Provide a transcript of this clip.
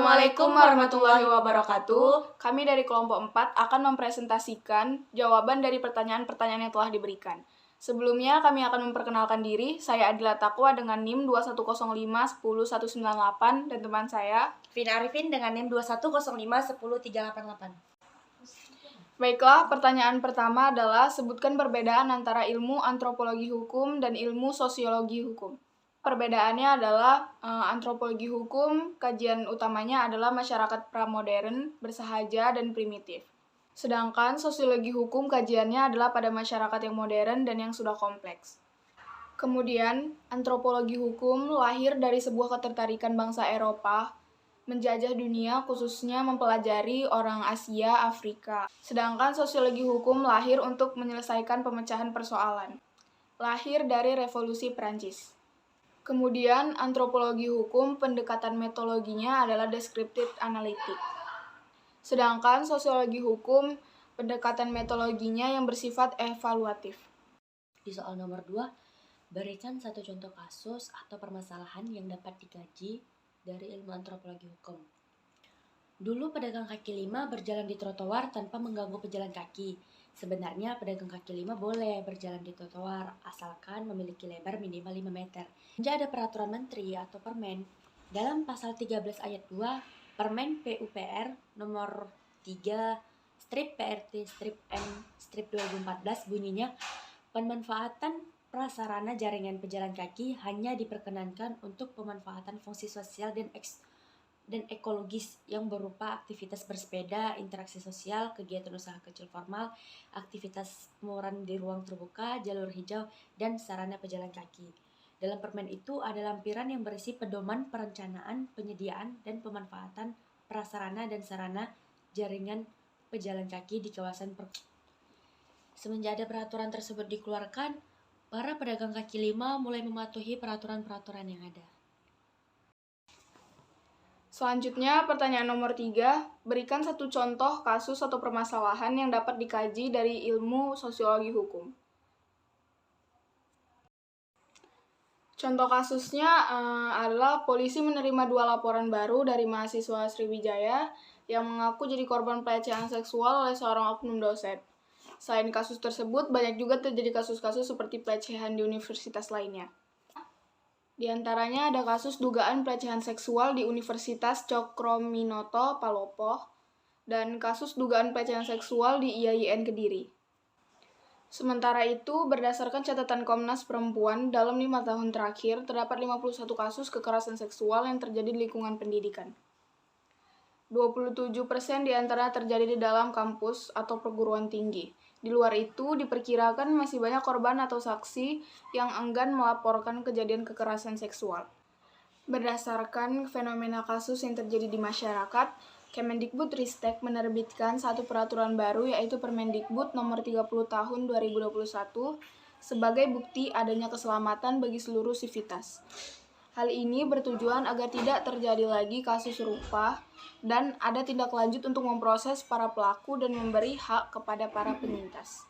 Assalamualaikum warahmatullahi wabarakatuh. Kami dari kelompok 4 akan mempresentasikan jawaban dari pertanyaan-pertanyaan yang telah diberikan. Sebelumnya kami akan memperkenalkan diri. Saya Adila Taqwa dengan NIM 2105-10198 dan teman saya Vina Arifin dengan NIM 2105-10388. Baiklah, pertanyaan pertama adalah sebutkan perbedaan antara ilmu antropologi hukum dan ilmu sosiologi hukum. Perbedaannya adalah antropologi hukum, kajian utamanya adalah masyarakat pramodern, bersahaja, dan primitif. Sedangkan sosiologi hukum kajiannya adalah pada masyarakat yang modern dan yang sudah kompleks. Kemudian, antropologi hukum lahir dari sebuah ketertarikan bangsa Eropa menjajah dunia, khususnya mempelajari orang Asia, Afrika. Sedangkan sosiologi hukum lahir untuk menyelesaikan pemecahan persoalan. Lahir dari Revolusi Perancis. Kemudian, antropologi hukum, pendekatan metodologinya adalah descriptive analytic. Sedangkan sosiologi hukum, pendekatan metodologinya yang bersifat evaluatif. Di soal nomor 2, berikan satu contoh kasus atau permasalahan yang dapat dikaji dari ilmu antropologi hukum. Dulu pedagang kaki lima berjalan di trotoar tanpa mengganggu pejalan kaki. Sebenarnya pedagang kaki lima boleh berjalan di trotoar asalkan memiliki lebar minimal 5 meter. Sejak ada peraturan menteri atau permen dalam pasal 13 ayat 2 Permen PUPR nomor 3 strip PRT strip N strip 2014 bunyinya pemanfaatan prasarana jaringan pejalan kaki hanya diperkenankan untuk pemanfaatan fungsi sosial dan ekologis yang berupa aktivitas bersepeda, interaksi sosial, kegiatan usaha kecil formal, aktivitas pemuran di ruang terbuka, jalur hijau, dan sarana pejalan kaki. Dalam permen itu ada lampiran yang berisi pedoman perencanaan, penyediaan, dan pemanfaatan prasarana dan sarana jaringan pejalan kaki di kawasan Semenjak ada peraturan tersebut dikeluarkan, para pedagang kaki lima mulai mematuhi peraturan-peraturan yang ada. Selanjutnya, pertanyaan nomor 3, berikan satu contoh kasus atau permasalahan yang dapat dikaji dari ilmu sosiologi hukum. Contoh kasusnya adalah polisi menerima 2 laporan baru dari mahasiswa Sriwijaya yang mengaku jadi korban pelecehan seksual oleh seorang oknum dosen. Selain kasus tersebut, banyak juga terjadi kasus-kasus seperti pelecehan di universitas lainnya. Di antaranya ada kasus dugaan pelecehan seksual di Universitas Cokroaminoto, Palopo, dan kasus dugaan pelecehan seksual di IAIN Kediri. Sementara itu, berdasarkan catatan Komnas Perempuan, dalam 5 tahun terakhir, terdapat 51 kasus kekerasan seksual yang terjadi di lingkungan pendidikan. 27% di antara terjadi di dalam kampus atau perguruan tinggi. Di luar itu, diperkirakan masih banyak korban atau saksi yang enggan melaporkan kejadian kekerasan seksual. Berdasarkan fenomena kasus yang terjadi di masyarakat, Kemendikbudristek menerbitkan satu peraturan baru yaitu Permendikbud nomor 30 tahun 2021 sebagai bukti adanya keselamatan bagi seluruh sivitas. Hal ini bertujuan agar tidak terjadi lagi kasus serupa dan ada tindak lanjut untuk memproses para pelaku dan memberi hak kepada para penyintas.